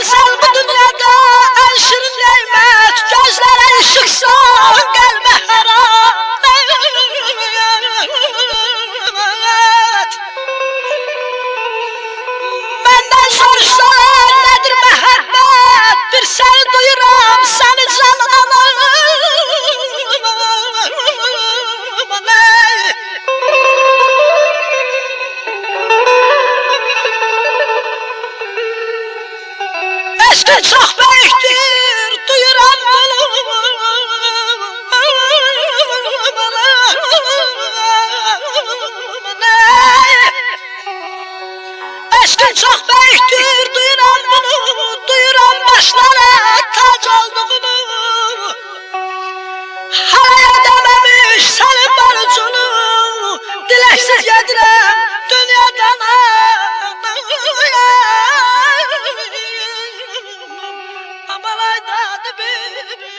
Sen bu dünyada en şirin nimet, gözlere ışıksan kalbe haram. Benden soruşlar nedir mehabbet, bir seni duyuram, seni canına. Eşkin çok büyüktür, duyuram bunu. Eşkin çok büyüktür, duyuram bunu. Duyuram başlara tac olduğunu. Halaya dememiş senin barıcını. Dileksiz yedirem dünyadan. Aman ayda bir